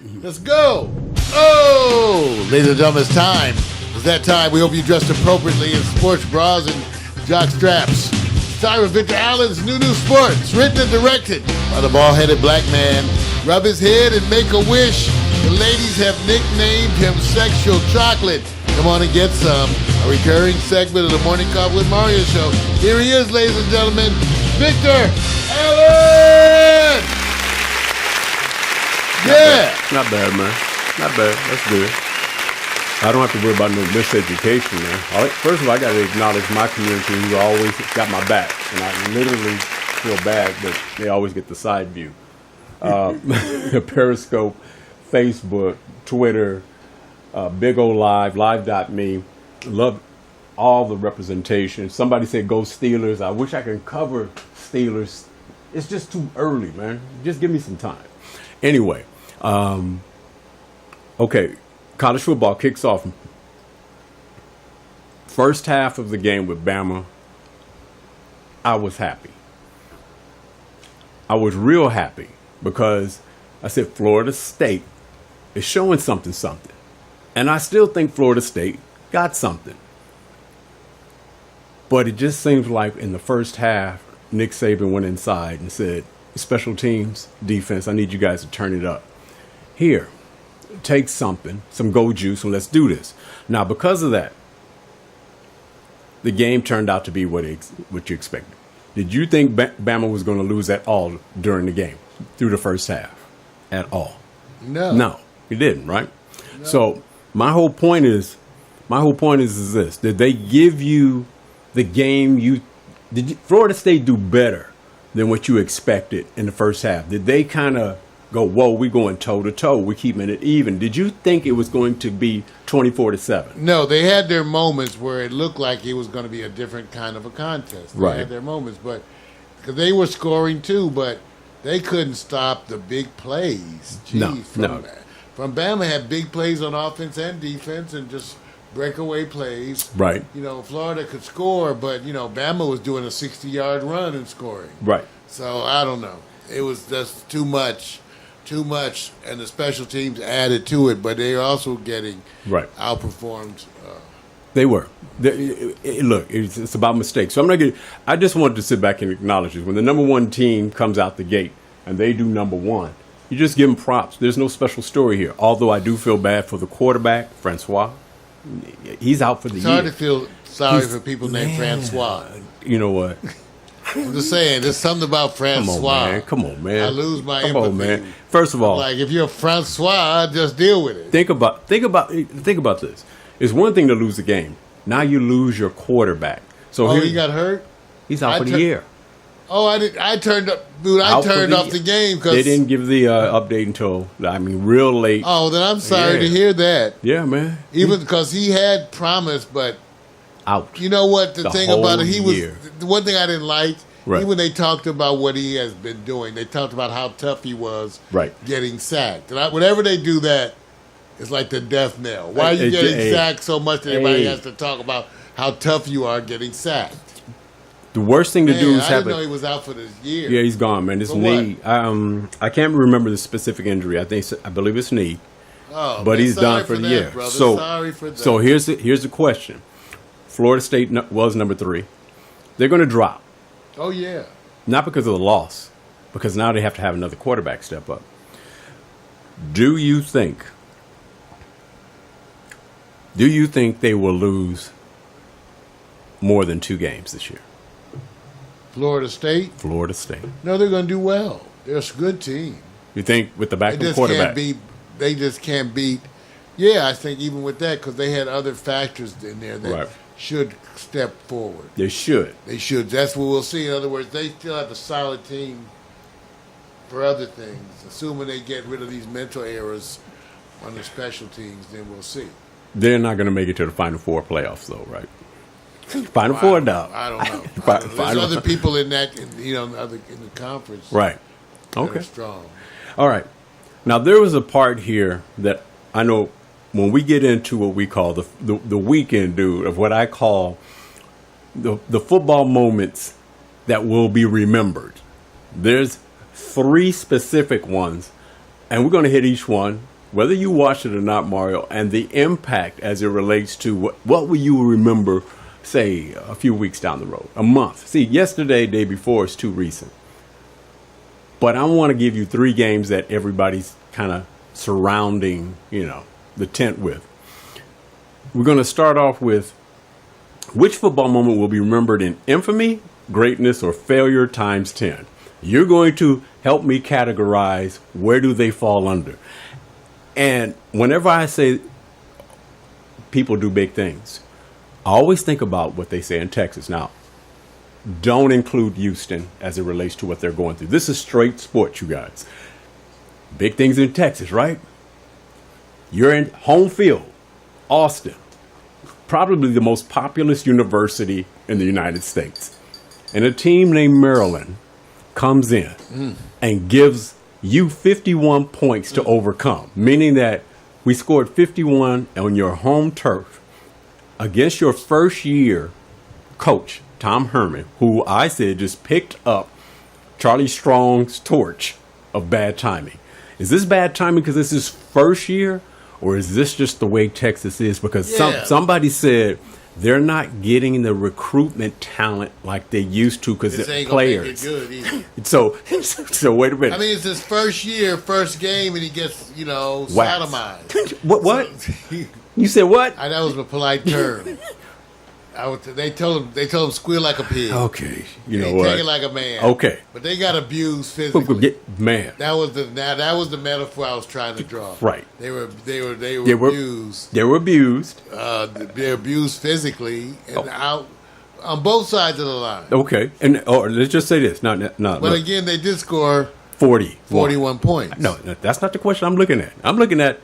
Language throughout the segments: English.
Let's go. Oh, ladies and gentlemen, it's time. It's that time. We hope you dressed appropriately in sports bras and jock straps. It's time for Victor Allen's new Sportz, written and directed by the bald-headed black man. Rub his head and make a wish. The ladies have nicknamed him Sexual Chocolate. Come on and get some. A recurring segment of the Morning Coffee with Mario show. Here he is, ladies and gentlemen, Victor Allen! Yeah! Not bad, man. Not bad. That's good. I don't have to worry about no miseducation, man. First of all, I got to acknowledge my community who always got my back. And I literally feel bad, but they always get the side view. Periscope, Facebook, Twitter, Big O Live, Live.me. Love all the representation. Somebody said go Steelers. I wish I could cover Steelers. It's just too early, man. Just give me some time. Anyway, okay, college football kicks off. First half of the game with Bama, I was happy. I was real happy because I said Florida State is showing something. And I still think Florida State got something. But it just seems like in the first half, Nick Saban went inside and said, special teams, defense, I need you guys to turn it up. Here, take something, some go juice, and let's do this. Now, because of that, the game turned out to be what you expected. Did you think Bama was going to lose at all during the game, through the first half? At all? No, you didn't, right? No. So my whole point is this. Did they give you the game did Florida State do better than what you expected in the first half? Did they kind of go, whoa, we're going toe-to-toe, we're keeping it even? Did you think it was going to be 24-7? No, they had their moments where it looked like it was going to be a different kind of a contest. They had their moments, but because they were scoring too, but they couldn't stop the big plays. From Bama had big plays on offense and defense and just breakaway plays. Right. You know, Florida could score, but, you know, Bama was doing a 60-yard run and scoring. Right. So, I don't know. It was just too much, and the special teams added to it, but they were also getting outperformed. They were. Look, it's about mistakes. So I just wanted to sit back and acknowledge it. When the number one team comes out the gate and they do number one, you just give them props. There's no special story here. Although I do feel bad for the quarterback, Francois. He's out for the year. It's hard to feel sorry for people named Francois. You know what? I'm just saying, there's something about Francois. Come on, man. I lose my empathy. Come on, man. First of all, like if you're Francois, just deal with it. Think about this. It's one thing to lose a game. Now you lose your quarterback. So he got hurt? He's out for the year. Oh, I turned off the game because they didn't give the update until real late. Oh, then I'm sorry to hear that. Yeah, man. Even because he had promised, but out. You know what the thing about it? The one thing I didn't like. Right. Even they talked about what he has been doing. They talked about how tough he was getting sacked. And whenever they do that, it's like the death knell. Why are you getting sacked so much that everybody has to talk about how tough you are getting sacked? The worst thing to do is I didn't know he was out for this year. Yeah, he's gone, man. His knee. I can't remember the specific injury. I believe it's knee. Oh, but he's done for the year. Brother. So sorry for that. So here's the question. Florida State was number 3. They're going to drop. Oh yeah. Not because of the loss, because now they have to have another quarterback step up. Do you think they will lose more than 2 games this year? Florida State? Florida State. No, they're going to do well. They're a good team. You think with the backup quarterback? They just can't beat. Yeah, I think even with that, because they had other factors in there that should step forward. They should. That's what we'll see. In other words, they still have a solid team for other things. Assuming they get rid of these mental errors on the special teams, then we'll see. They're not going to make it to the Final Four playoffs, though, right? Final Four, no. I don't know. There's other people in that, in the conference. Right. Okay. Strong. All right. Now there was a part here that I know when we get into what we call the weekend, dude, of what I call the football moments that will be remembered. There's 3 specific ones, and we're going to hit each one whether you watched it or not, Mario, and the impact as it relates to what will you remember, say, a few weeks down the road, a month. See, yesterday, day before is too recent. But I want to give you 3 games that everybody's kind of surrounding, the tent with. We're going to start off with which football moment will be remembered in infamy, greatness, or failure times 10. You're going to help me categorize where do they fall under. And whenever I say people do big things, I always think about what they say in Texas. Now, don't include Houston as it relates to what they're going through. This is straight sports, you guys. Big things in Texas, right? You're in home field, Austin, probably the most populous university in the United States. And a team named Maryland comes in and gives you 51 points to overcome, meaning that we scored 51 on your home turf against your first year coach, Tom Herman, who I said just picked up Charlie Strong's torch of bad timing. Is this bad timing because this is first year, or is this just the way Texas is? Because somebody said they're not getting the recruitment talent like they used to because they're players. So wait a minute. I mean, it's his first year, first game, and he gets, sodomized. What? You said what? That was a polite term. They told him squeal like a pig. Okay, take it like a man. Okay, but they got abused physically. Man, that was the metaphor I was trying to draw. Right. They were abused. They were abused. They're abused physically and out on both sides of the line. Okay, and let's just say this. But again, they did score 41 points. No, that's not the question I'm looking at. I'm looking at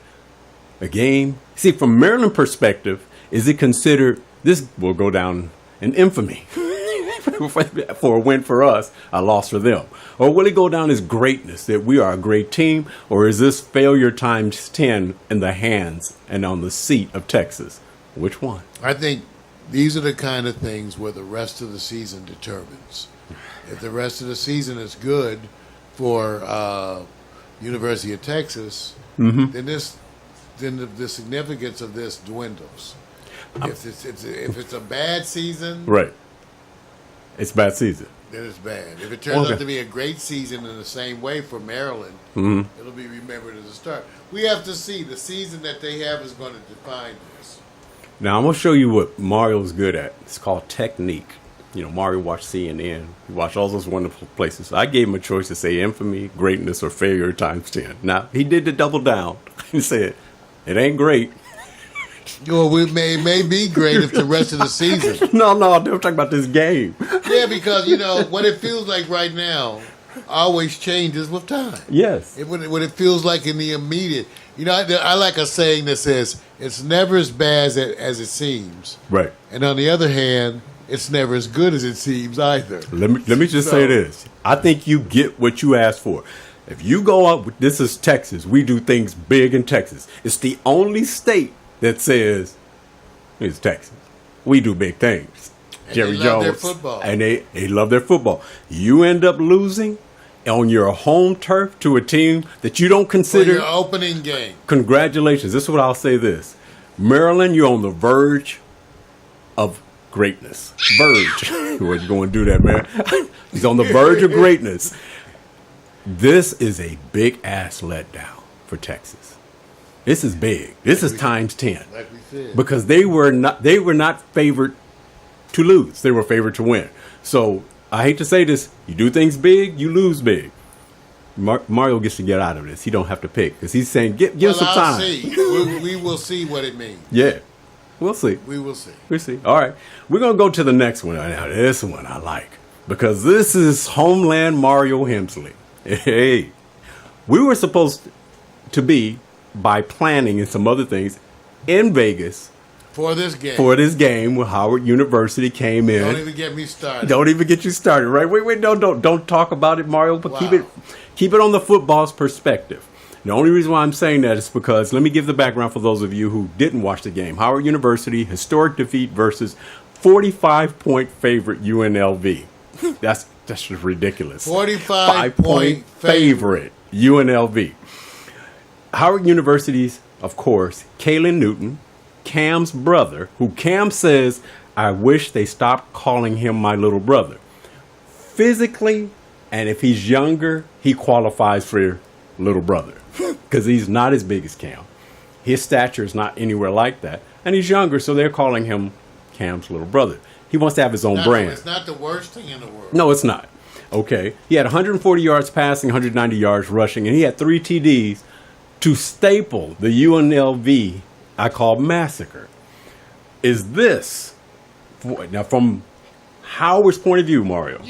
a game. See, from Maryland perspective, is it considered? This will go down in infamy for a win for us, a loss for them. Or will it go down as greatness, that we are a great team? Or is this failure times 10 in the hands and on the seat of Texas? Which one? I think these are the kind of things where the rest of the season determines. If the rest of the season is good for University of Texas, then the significance of this dwindles. If it's a bad season, right? It's bad season. Then it's bad. If it turns out to be a great season in the same way for Maryland, it'll be remembered as a start. We have to see. The season that they have is going to define this. Now I'm going to show you what Mario's good at. It's called technique. Mario watched CNN. He watched all those wonderful places. I gave him a choice to say infamy, greatness, or failure times 10. Now he did the double down. He said, "It ain't great." It may be great if the rest of the season. No, I'm talking about this game. Yeah, because what it feels like right now always changes with time. Yes. What it feels like in the immediate. I like a saying that says it's never as bad as it seems. Right. And on the other hand, it's never as good as it seems either. Let me just say this. I think you get what you asked for. If you go up, this is Texas. We do things big in Texas. It's the only state that says it's Texas. We do big things. And Jerry they Jones. love their football. And they love their football. You end up losing on your home turf to a team that you don't consider. For your opening game. Congratulations. This is what I'll say this. Maryland, you're on the verge of greatness. Verge. We're going to do that, man. He's on the verge of greatness. This is a big ass letdown for Texas. This is big. This is times 10. Like we said. Because they were not favored to lose. They were favored to win. So I hate to say this. You do things big, you lose big. Mario gets to get out of this. He don't have to pick because he's saying, give us some time. See. we will see what it means. Yeah. We'll see. We will see. We'll see. All right. We're going to go to the next one. Now, this one I like because this is Homeland Mario Hemsley. Hey. We were supposed to be, by planning and some other things, in Vegas for this game. Where Howard University came in. Don't even get me started. Don't even get you started, right? Wait, don't talk about it, Mario. But keep it on the football's perspective. The only reason why I'm saying that is because let me give the background for those of you who didn't watch the game. Howard University historic defeat versus 45-point favorite UNLV. That's just ridiculous. 45-point favorite UNLV. Howard University's, of course, Kalen Newton, Cam's brother, who Cam says, I wish they stopped calling him my little brother. Physically, and if he's younger, he qualifies for little brother because he's not as big as Cam. His stature is not anywhere like that. And he's younger, so they're calling him Cam's little brother. He wants to have his own brand. It's not the worst thing in the world. No, it's not. Okay. He had 140 yards passing, 190 yards rushing, and he had 3 TDs to staple the UNLV I call massacre. Is this, now from Howard's point of view, Mario,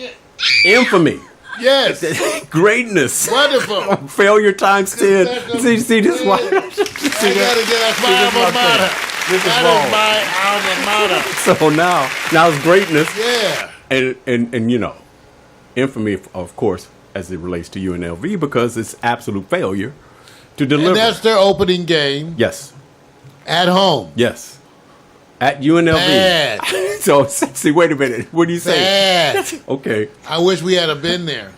infamy. Yes. Greatness. Wonderful. Failure times 10. See this one? I got to get that's my alma mater. This is wrong. My alma mater. So now it's greatness. Yeah. And you know, infamy, of course, as it relates to UNLV, because it's absolute failure to deliver. And that's their opening game. Yes. At home. Yes. At UNLV. Bad. So, see, wait a minute. What do you say? Bad. Okay. I wish we had been there.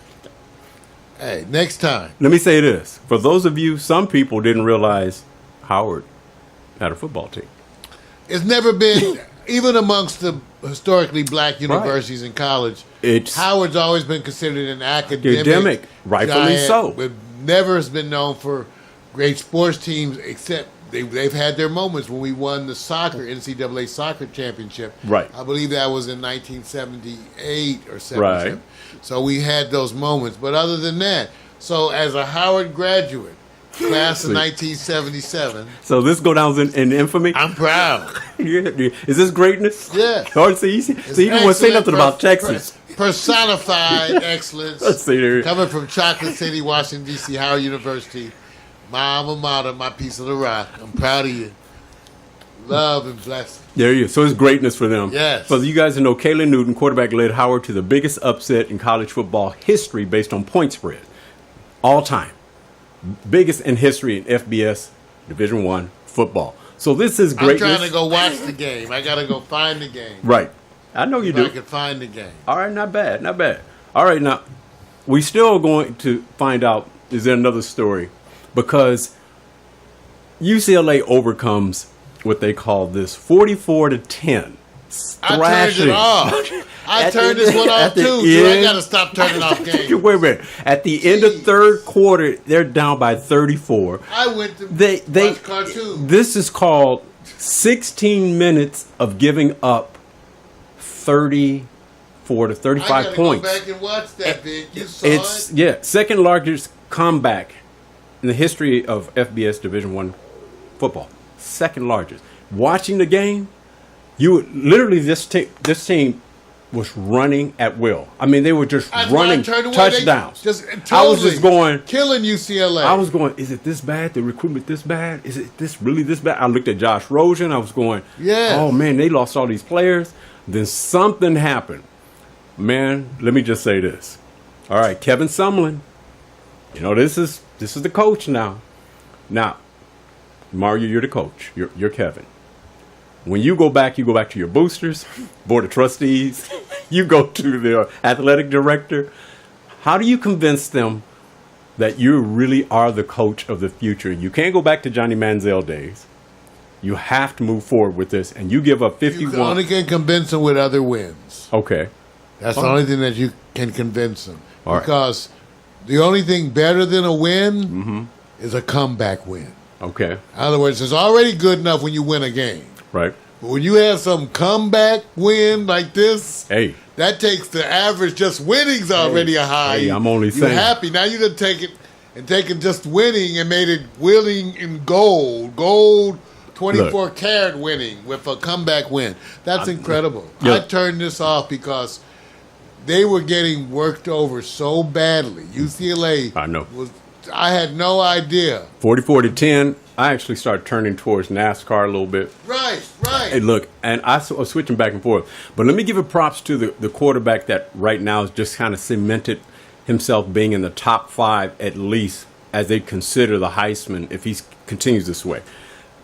Hey, next time. Let me say this. For those of you, some people didn't realize Howard had a football team. It's never been, even amongst the historically black universities and college, Howard's always been considered an academic rightfully giant, so. But never has been known for great sports teams, except they've had their moments when we won the NCAA soccer championship. Right. I believe that was in 1978 or 77. Right. So we had those moments. But other than that, so as a Howard graduate, class of 1977. So this go down in infamy? I'm proud. Is this greatness? Yeah. Oh, so you don't want to say nothing about Texas. Personified excellence. Let's see there. Coming from Chocolate City, Washington, D.C., Howard University. My alma mater, my piece of the rock. I'm proud of you. Love and blessing. There you go. So it's greatness for them. Yes. For you guys to know, Kalen Newton, quarterback, led Howard to the biggest upset in college football history based on point spread. All time. Biggest in history in FBS Division I football. So this is greatness. I'm trying to go watch the game. I got to go find the game. Right. I know you do. I can find the game. All right, not bad, not bad. All right, now, we still going to find out, is there another story? Because UCLA overcomes what they call this 44-10 thrashing. I turned it off. I turned this one off too, so I got to stop turning off games. Wait a minute. At the end of third quarter, they're down by 34. I went to watch cartoons. This is called 16 minutes of giving up 34 to 35 points. Go back and watch that, big. You saw it? Yeah, second largest comeback in the history of FBS Division I football. Second largest. Watching the game, you would literally this team was running at will. I mean, they were just running touchdowns. I was just going killing UCLA. I was going, is it this bad? The recruitment this bad? Is it this really this bad? I looked at Josh Rosen. I was going, oh man, they lost all these players. Then something happened. Man, let me just say this. All right, Kevin Sumlin. You know, this is the coach now. Now, Mario, you're the coach. You're Kevin. When you go back to your boosters, board of trustees, you go to the athletic director. How do you convince them that you really are the coach of the future? You can't go back to Johnny Manziel days. You have to move forward with this, and you give up 51. You only can convince them with other wins. Okay. That's the only thing that you can convince them. Because the only thing better than a win is a comeback win. Okay. In other words, it's already good enough when you win a game. Right. But when you have some comeback win like this, that takes the average. Just winning's already a high. Hey, I'm only saying. You're happy. Now you done take it and taken just winning and made it winning in gold. Gold 24 karat winning with a comeback win. That's incredible. I turned this off because they were getting worked over so badly. UCLA. I know. I had no idea. 44-10. I actually started turning towards NASCAR a little bit. Right. Hey, look, and I was switching back and forth. But let me give it props to the quarterback that right now has just kind of cemented himself being in the top 5 at least as they consider the Heisman if he continues this way.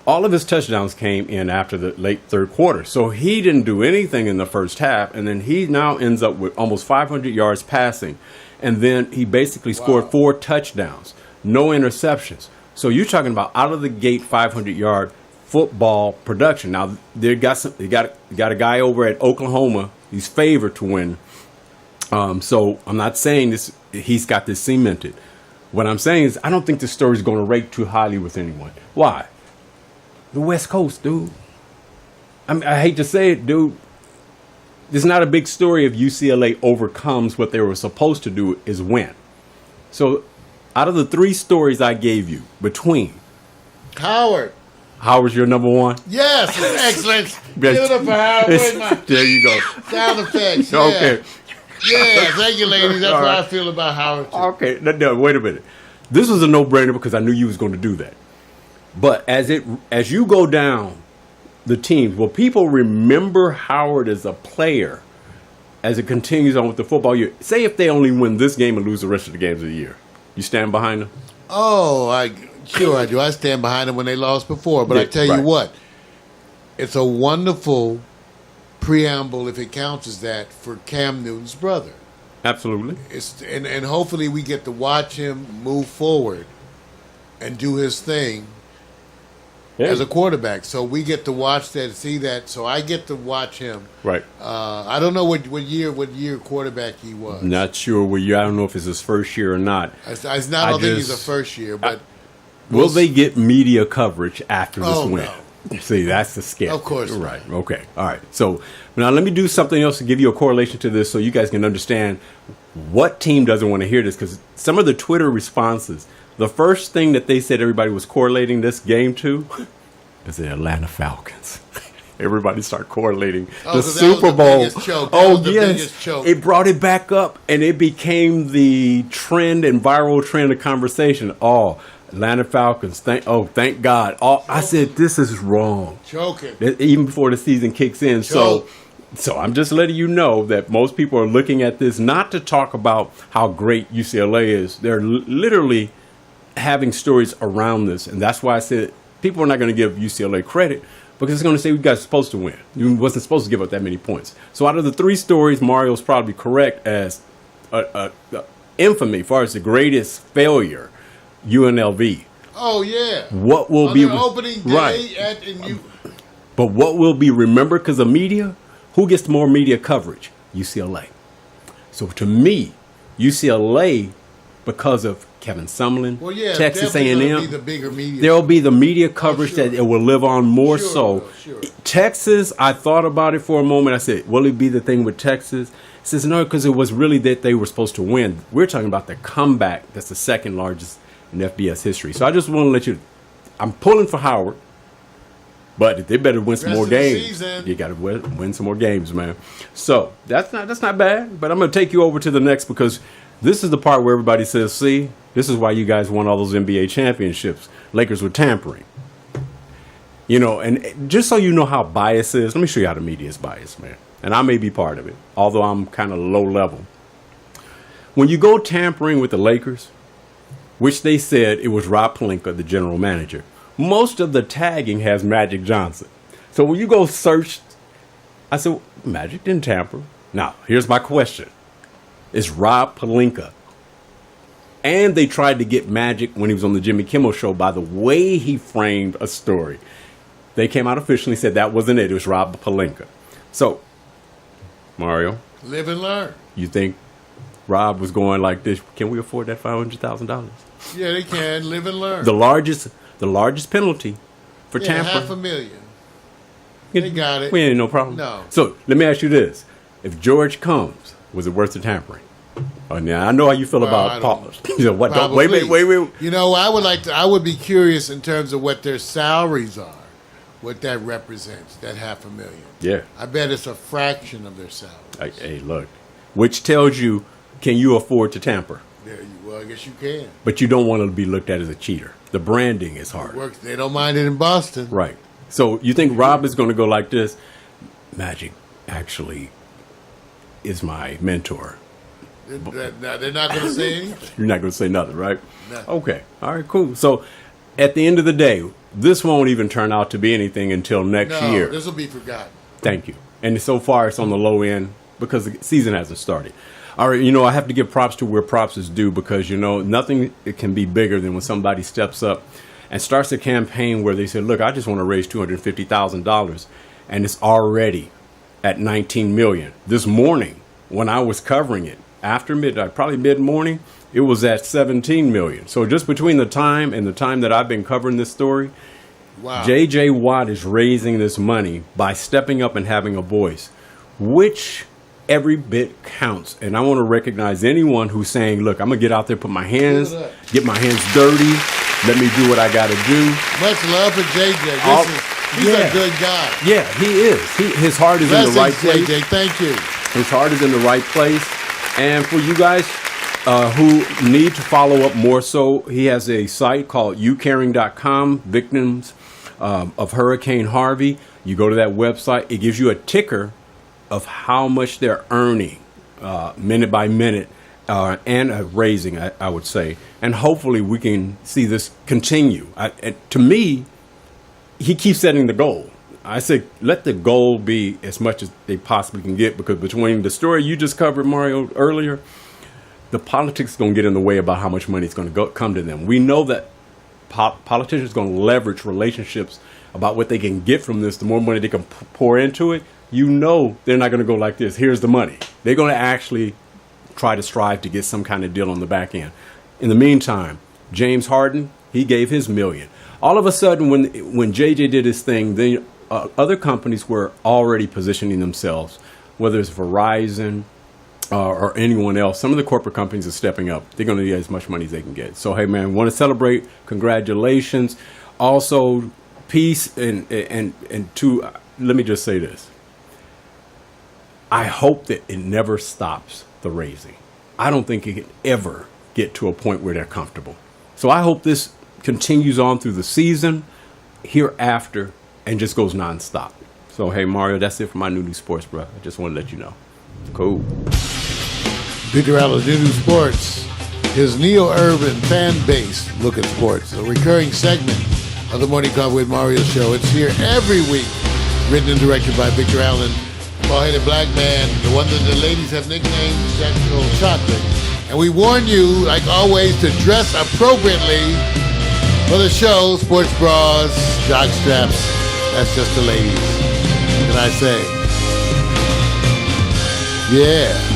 All of his touchdowns came in after the late third quarter. So he didn't do anything in the first half. And then he now ends up with almost 500 yards passing. And then he basically scored 4 touchdowns, no interceptions. So you're talking about out of the gate 500-yard football production. Now they got a guy over at Oklahoma. He's favored to win. So I'm not saying this. He's got this cemented. What I'm saying is I don't think this story is going to rate too highly with anyone. Why? The West Coast, dude. I hate to say it, dude. There's not a big story if UCLA overcomes what they were supposed to do is win. So out of the 3 stories I gave you, between Howard's your number one? Yes, excellent. Give it up for Howard. There you go. Sound effects. Yeah. Okay. Yeah, thank you, ladies. That's how I feel about Howard, too. Okay, no, wait a minute. This was a no-brainer because I knew you was going to do that. But as you go down the teams, will people remember Howard as a player as it continues on with the football year? Say if they only win this game and lose the rest of the games of the year. You stand behind them? Oh, sure I do. I stand behind them when they lost before. But I tell you what, it's a wonderful preamble, if it counts as that, for Cam Newton's brother. Absolutely. And hopefully we get to watch him move forward and do his thing as a quarterback. So we get to watch that, see that. So I get to watch him. Right. I don't know what year quarterback he was. Not sure what year. I don't know if it's his first year or not. I don't think he's a first year. But will they get media coverage after this win? No. See, that's the scare. Of course. Right. Okay. All right. So now let me do something else to give you a correlation to this so you guys can understand what team doesn't want to hear this. Because some of the Twitter responses, the first thing that they said everybody was correlating this game to is the Atlanta Falcons. Everybody start correlating the Super Bowl. Yes. It brought it back up and it became the trend and viral trend of conversation. Oh, Atlanta Falcons. Thank God. I said, this is wrong. Choking. Even before the season kicks in. So I'm just letting you know that most people are looking at this not to talk about how great UCLA is. They're literally having stories around this. And that's why I said people are not going to give UCLA credit because it's going to say you guys are supposed to win. You wasn't supposed to give up that many points. So out of the 3 stories, Mario's probably correct as infamy as far as the greatest failure. UNLV. Oh yeah. What will be opening day But what will be remembered because of media? Who gets more media coverage? UCLA. So to me, UCLA, because of Kevin Sumlin, Texas A&M, there will be the media coverage that it will live on more so. Texas, I thought about it for a moment. I said, will it be the thing with Texas? It says no, because it was really that they were supposed to win. We're talking about the comeback. That's the second largest in FBS history. So I just want to let you, I'm pulling for Howard, but they better win some more games. You got to win some more games, man. So that's not bad, but I'm going to take you over to the next because this is the part where everybody says, see, this is why you guys won all those NBA championships. Lakers were tampering. You know, and just so you know how bias is, let me show you how the media is biased, man. And I may be part of it, although I'm kind of low level. When you go tampering with the Lakers, which they said it was Rob Pelinka, the general manager, most of the tagging has Magic Johnson. So when you go search, I said, Magic didn't tamper. Now, here's my question. Is Rob Pelinka? And they tried to get Magic when he was on the Jimmy Kimmel show by the way he framed a story. They came out officially and said that wasn't it. It was Rob Pelinka. So, Mario. Live and learn. You think Rob was going like this? Can we afford that $500,000? Yeah, they can. Live and learn. The largest penalty for tampering. $500,000. They got it. We ain't no problem. No. So let me ask you this: if George comes, was it worth the tampering? Oh, now I know how you feel about Paul. What? Wait. You know, I would be curious in terms of what their salaries are, what that represents. That $500,000. Yeah. I bet it's a fraction of their salaries. Hey, look, which tells you, can you afford to tamper? Yeah, well, I guess you can. But you don't want to be looked at as a cheater. The branding is hard. They don't mind it in Boston. Right. So you think Rob is going to go like this? Magic actually is my mentor. They're not going to say anything. You're not going to say nothing, right? Nothing. Okay. All right, cool. So at the end of the day, this won't even turn out to be anything until next year. This will be forgotten. Thank you. And so far, it's on the low end because the season hasn't started. All right, I have to give props to where props is due because, nothing it can be bigger than when somebody steps up and starts a campaign where they say, look, I just want to raise $250,000, and it's already at $19 million. This morning, when I was covering it, after midnight, probably mid-morning, it was at $17 million. So just between the time and the time that I've been covering this story, wow. J.J. Watt is raising this money by stepping up and having a voice, which every bit counts. And I want to recognize anyone who's saying, look, I'm going to get out there, get my hands dirty, let me do what I got to do. Much love for J.J. He's a good guy. Yeah, he is. His heart is in the right place. J.J., thank you. His heart is in the right place. And for you guys who need to follow up more so, he has a site called youcaring.com, victims of Hurricane Harvey. You go to that website. It gives you a ticker of how much they're earning minute by minute and raising, I would say. And hopefully we can see this continue. To me, he keeps setting the goal. I say let the goal be as much as they possibly can get, because between the story you just covered, Mario, earlier, the politics is going to get in the way about how much money is going to come to them. We know that politicians are going to leverage relationships about what they can get from this. The more money they can pour into it, they're not going to go like this. Here's the money. They're going to actually try to strive to get some kind of deal on the back end. In the meantime, James Harden, he gave his $1 million. All of a sudden, when JJ did his thing, other companies were already positioning themselves, whether it's Verizon or anyone else. Some of the corporate companies are stepping up. They're going to get as much money as they can get. So, hey, man, want to celebrate. Congratulations. Also, peace. And let me just say this. I hope that it never stops the raising. I don't think it can ever get to a point where they're comfortable. So I hope this continues on through the season, hereafter, and just goes nonstop. So, hey, Mario, that's it for my New Sports, bro. I just want to let you know. Cool. Victor Allen's New Sports, his neo-urban fan base look at sports, a recurring segment of the Morning Coffee with Mario show. It's here every week, written and directed by Victor Allen, bald-headed black man, the one that the ladies have nicknamed Sexual Chocolate. And we warn you, like always, to dress appropriately for the show. Sports bras, jock straps, that's just the ladies. What can I say? Yeah.